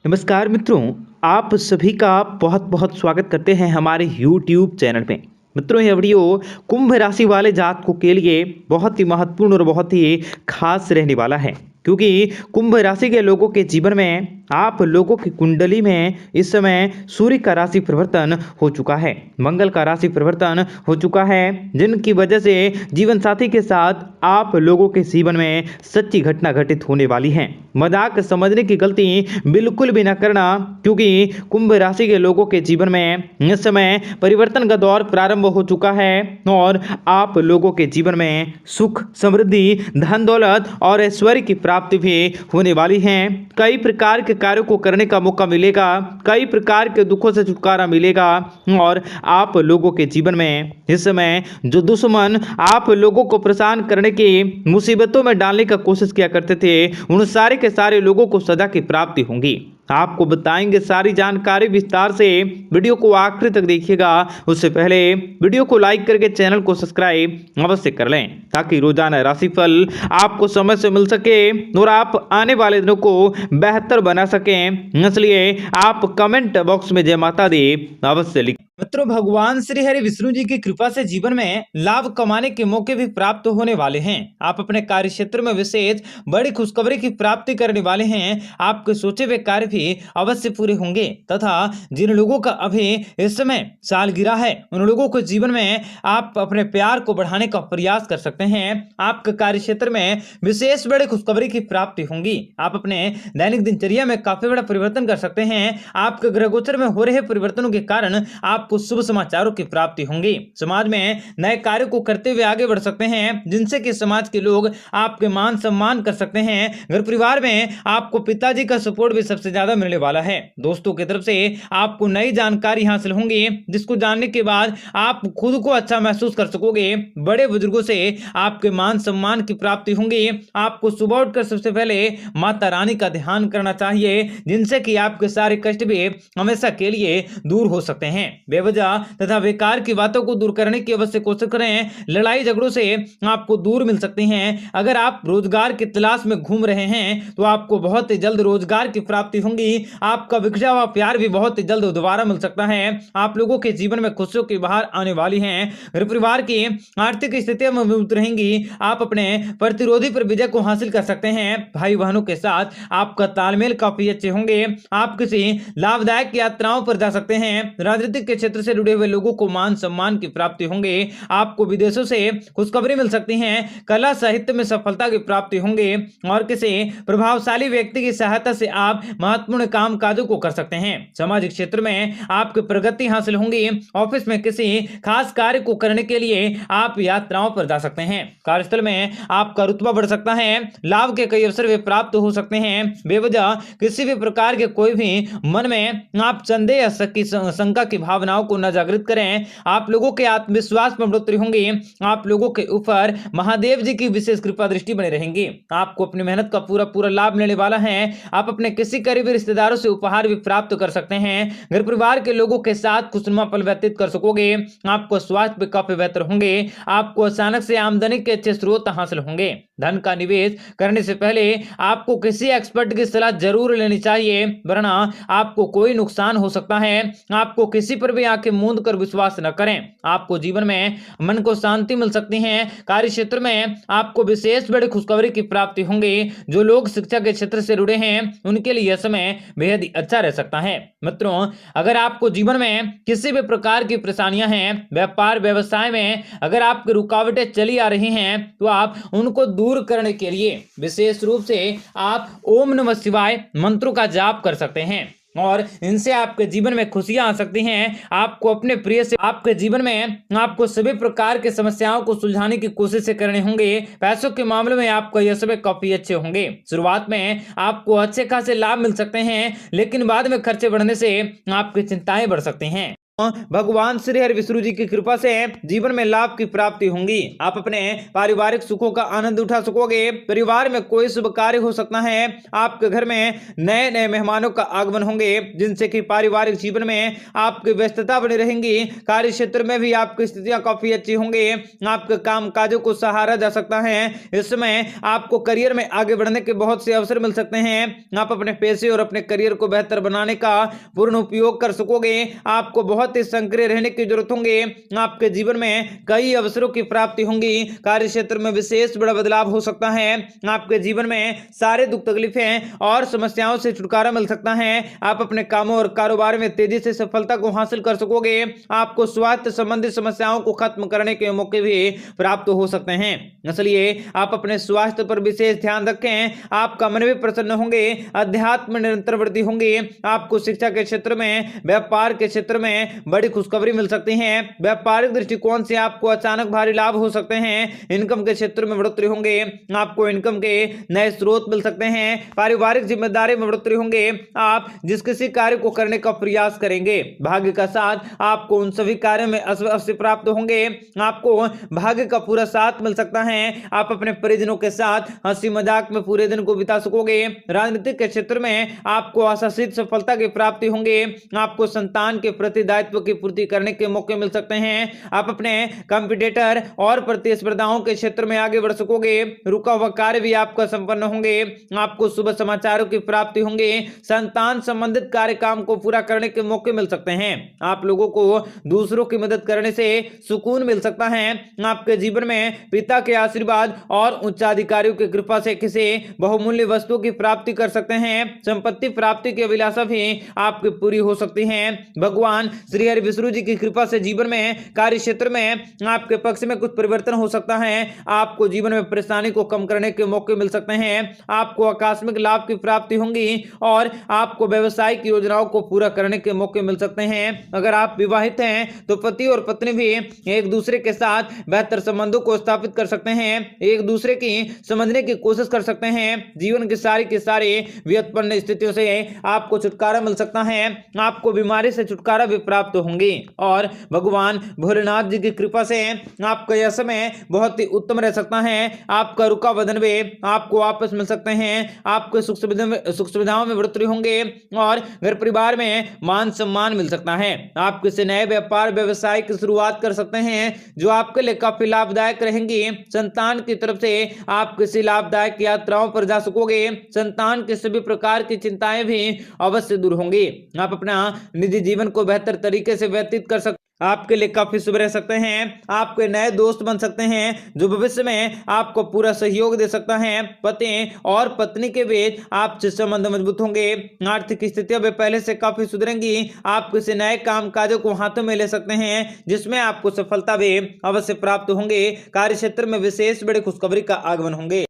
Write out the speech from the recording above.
नमस्कार मित्रों, आप सभी का बहुत बहुत स्वागत करते हैं हमारे YouTube चैनल पे। मित्रों, यह वीडियो कुंभ राशि वाले जातकों के लिए बहुत ही महत्वपूर्ण और बहुत ही खास रहने वाला है, क्योंकि कुंभ राशि के लोगों के जीवन में आप लोगों की कुंडली में इस समय सूर्य का राशि परिवर्तन हो चुका है, मंगल का राशि परिवर्तन हो चुका है, जिनकी वजह से जीवन साथी के साथ आप लोगों के जीवन में सच्ची घटना घटित होने वाली है। मजाक समझने की गलती बिल्कुल भी न करना, क्योंकि कुंभ राशि के लोगों के जीवन में इस समय परिवर्तन का दौर प्रारंभ हो चुका है और आप लोगों के जीवन में सुख, समृद्धि, धन दौलत और ऐश्वर्य की प्राप्ति भी होने वाली है। कई प्रकार के कार्यों को करने का मौका मिलेगा, कई प्रकार के दुखों से छुटकारा मिलेगा और आप लोगों के जीवन में इस समय जो दुश्मन आप लोगों को परेशान करने की मुसीबतों में डालने का कोशिश किया करते थे, उन सारे के सारे लोगों को सजा की प्राप्ति होगी। आपको बताएंगे सारी जानकारी विस्तार से, वीडियो को आखिर तक देखिएगा। उससे पहले वीडियो को लाइक करके चैनल को सब्सक्राइब अवश्य कर लें, ताकि रोजाना राशिफल आपको समय से मिल सके और आप आने वाले दिनों को बेहतर बना सकें। इसलिए आप कमेंट बॉक्स में जय माता दी अवश्य लिखें। मित्रों, भगवान श्री हरि विष्णु जी की कृपा से जीवन में लाभ कमाने के मौके भी प्राप्त होने वाले हैं। आप अपने कार्य क्षेत्र में विशेष बड़ी खुशखबरी की प्राप्ति करने वाले हैं। आपके सोचे हुए कार्य भी अवश्य पूरे होंगे तथा जिन लोगों का अभी इस समय सालगिरह है, उन लोगों को जीवन में आप अपने प्यार को बढ़ाने का प्रयास कर सकते हैं। आपके कार्य क्षेत्र में विशेष बड़ी खुशखबरी की प्राप्ति होंगी। आप अपने दैनिक दिनचर्या में काफी बड़ा परिवर्तन कर सकते हैं। आपके ग्रह गोचर में हो रहे परिवर्तनों के कारण आपको शुभ समाचारों की प्राप्ति होंगी। समाज में नए कार्यों को करते हुए आगे बढ़ सकते हैं, जिनसे कि समाज के लोग आपके मान सम्मान कर सकते हैं। घर परिवार में आपको पिताजी का सपोर्ट भी सबसे ज्यादा मिलने वाला है। दोस्तों की तरफ से आपको नई जानकारी हासिल होंगी, जिसको जानने के बाद आप खुद को अच्छा महसूस कर सकोगे। बड़े बुजुर्गों से आपके मान सम्मान की प्राप्ति होंगी। आपको सुबह उठकर सबसे पहले माता रानी का ध्यान करना चाहिए, जिनसे कि आपके सारे कष्ट भी हमेशा के लिए दूर हो सकते हैं। बेवजह तथा बेकार की बातों को दूर करने की अवश्य कोशिश करें। लड़ाई झगड़ों से आपको दूर मिल सकते हैं। अगर आप रोजगार की तलाश में घूम रहे हैं तो आपको बहुत ही जल्द रोजगार की प्राप्ति होगी। आपका बिखरा हुआ प्यार भी बहुत ही जल्द दोबारा मिल सकता है। आप लोगों के जीवन में खुशियों की बहार आने वाली है। घर परिवार की आर्थिक स्थितियां मजबूत रहेंगी। आप अपने प्रतिरोधी पर विजय को हासिल कर सकते हैं। भाई बहनों के साथ आपका तालमेल काफी अच्छे होंगे। आप किसी लाभदायक यात्राओं पर जा सकते हैं। राजनीतिक के क्षेत्र से जुड़े हुए लोगों को मान सम्मान की प्राप्ति होंगे। आपको विदेशों से खुशखबरी मिल सकती है। कला साहित्य में सफलता की प्राप्ति होंगे और किसी प्रभावशाली व्यक्ति की सहायता से आप महत्वपूर्ण काम काजों को कर सकते हैं। सामाजिक क्षेत्र में आपकी प्रगति हासिल होंगी। ऑफिस में किसी खास कार्य को करने के लिए आप यात्राओं पर जा सकते हैं। कार्यस्थल में आपका रुतबा बढ़ सकता है। लाभ के कई अवसर भी प्राप्त हो सकते हैं। बेवजह किसी भी प्रकार के कोई भी मन में आप संदेह शंका की भावनाओं को न जागृत करें। आप लोगों के आत्मविश्वास में बढ़ोतरी होंगी। आप लोगों के ऊपर महादेव जी की विशेष कृपा दृष्टि बनी रहेंगी। आपको अपनी मेहनत का पूरा पूरा लाभ मिलने वाला है। आप अपने किसी करीबी रिश्तेदारों से उपहार भी प्राप्त कर सकते हैं। घर परिवार के लोगों के साथ खुशनुमा पल व्यतीत कर सकोगे। आपको स्वास्थ्य भी काफी बेहतर होंगे। आपको अचानक से आमदनी के अच्छे स्रोत हासिल होंगे। धन का निवेश करने से पहले आपको किसी एक्सपर्ट की सलाह जरूर लेनी चाहिए, वरना आपको कोई नुकसान हो सकता है। आपको किसी पर भी आंखें मूंद कर विश्वास न करें। आपको जीवन में मन को शांति मिल सकती है। कार्य क्षेत्र में आपको विशेष बड़ी खुशखबरी की प्राप्ति होंगी। जो लोग शिक्षा के क्षेत्र से जुड़े हैं, उनके लिए यह समय बेहद ही अच्छा रह सकता है। मित्रों, अगर आपको जीवन में किसी भी प्रकार की परेशानियां हैं, व्यापार व्यवसाय में अगर आपकी रुकावटें चली आ रही हैं, तो आप उनको दूर करने के लिए विशेष रूप से आप ओम नमः शिवाय मंत्रों का जाप कर सकते हैं और इनसे आपके जीवन में खुशियां आ सकती हैं। आपको अपने प्रिय से आपके जीवन में आपको सभी प्रकार के समस्याओं को सुलझाने की कोशिश करने होंगे। पैसों के मामले में आपका यह समय काफी अच्छे होंगे। शुरुआत में आपको अच्छे खासे लाभ मिल सकते हैं, लेकिन बाद में खर्चे बढ़ने से आपकी चिंताएं बढ़ सकती हैं। भगवान श्री हरि विष्णु जी की कृपा से जीवन में लाभ की प्राप्ति होंगी। आप अपने पारिवारिक सुखों का आनंद उठा सकोगे। परिवार में कोई शुभ कार्य हो सकता है। आपके घर में नए नए मेहमानों का आगमन होंगे, जिनसे कि पारिवारिक जीवन में आपकी व्यस्तता बनी रहेंगी। कार्य क्षेत्र में भी आपकी स्थितियां काफी अच्छी होंगी। आपके काम काजों को सहारा जा सकता है। इस समय आपको करियर में आगे बढ़ने के बहुत से अवसर मिल सकते हैं। आप अपने पैसे और अपने करियर को बेहतर बनाने का पूर्ण उपयोग कर सकोगे। आपको बहुत सक्रिय रहने की जरूरत होगी। आपके जीवन में कई अवसरों की प्राप्ति होंगी। कार्य क्षेत्र में विशेष बड़ा बदलाव हो सकता है। आपके जीवन में सारे दुख तकलीफें और समस्याओं से छुटकारा मिल सकता है। आप अपने कामों और कारोबार में तेजी से सफलता को हासिल कर सकोगे। आपको स्वास्थ्य संबंधी समस्याओं को खत्म करने के मौके भी प्राप्त हो सकते हैं। इसलिए आप अपने स्वास्थ्य पर विशेष ध्यान रखें। आपका मन भी प्रसन्न होंगे। अध्यात्म में निरंतर वृद्धि होंगी। आपको शिक्षा के क्षेत्र में, व्यापार के क्षेत्र में बड़ी खुशखबरी मिल सकती है। व्यापारिक दृष्टिकोण से आपको अचानक भारी लाभ हो सकते हैं। इनकम के क्षेत्र में बढ़ोतरी होंगे। आपको इनकम के नए स्रोत मिल सकते हैं। पारिवारिक जिम्मेदारी में बढ़ोतरी होंगे। आप जिस किसी कार्य को करने का प्रयास करेंगे, भाग्य का साथ आपको उन सभी कार्यों में अवश्य प्राप्त होंगे। आपको भाग्य का पूरा साथ मिल सकता है। आप अपने परिजनों के साथ हंसी मजाक में पूरे दिन को बिता सकोगे। राजनीतिक के क्षेत्र में आपको आशातीत सफलता की प्राप्ति होंगे। आपको संतान के प्रति दायित्व की पूर्ति करने के मौके मिल सकते हैं। आप अपने कंपटीटर और प्रतिस्पर्धाओं के क्षेत्र में आगे बढ़ सकोगे। रुका हुआ कार्य भी आपका संपन्न होंगे। आपको शुभ समाचारों की प्राप्ति होंगे। संतान संबंधित कार्य काम को पूरा करने के मौके मिल सकते हैं। आप लोगों को दूसरों की मदद करने से सुकून मिल सकता है। आपके जीवन में पिता के आशीर्वाद और उच्चाधिकारियों की कृपा से किसी बहुमूल्य वस्तु की प्राप्ति कर सकते हैं। संपत्ति प्राप्ति की अभिलाषा भी आपकी पूरी हो सकती है। भगवान श्री हरि विष्णु जी की कृपा से जीवन में, कार्य क्षेत्र में आपके पक्ष में कुछ परिवर्तन हो सकता है। आपको जीवन में परेशानी को कम करने के मौके मिल सकते हैं। आपको आकस्मिक लाभ की प्राप्ति होंगी और आपको व्यवसायिक योजनाओं को पूरा करने के मौके मिल सकते हैं। अगर आप विवाहित हैं तो पति और पत्नी भी एक दूसरे के साथ बेहतर संबंधों को स्थापित कर सकते हैं। एक दूसरे की समझने की कोशिश कर सकते हैं। जीवन की सारी व्युत्पन्न स्थितियों से आपको छुटकारा मिल सकता है। आपको बीमारी से छुटकारा भी प्राप्त होंगी और भगवान भोलेनाथ जी की कृपा से आपका यह समय बहुत ही उत्तम रह सकता है। आपका रुका वजन भी आपको वापस मिल सकते हैं। आपके सुख सुविधाओं में बढ़ोतरी होंगे और घर परिवार में मान सम्मान मिल सकता है। आप किसी नए व्यापार व्यवसाय की शुरुआत कर सकते हैं जो आपके लिए काफी लाभदायक रहेंगी। संतान की तरफ से आप किसी लाभदायक यात्राओं पर जा सकोगे। संतान के सभी प्रकार की चिंताएं भी अवश्य दूर होंगी। आप अपना निजी जीवन को बेहतर तरीके से व्यतीत कर सकते, आपके लिए काफी शुभ रह सकते हैं। आपके नए दोस्त बन सकते हैं जो भविष्य में आपको पूरा सहयोग दे सकता है। पति और पत्नी के बीच आपसे संबंध मजबूत होंगे। आर्थिक स्थितियां भी पहले से काफी सुधरेंगी। आप किसी नए काम काजों को हाथों में ले सकते हैं जिसमें आपको सफलता भी अवश्य प्राप्त होंगे। कार्य क्षेत्र में विशेष बड़ी खुशखबरी का आगमन होंगे।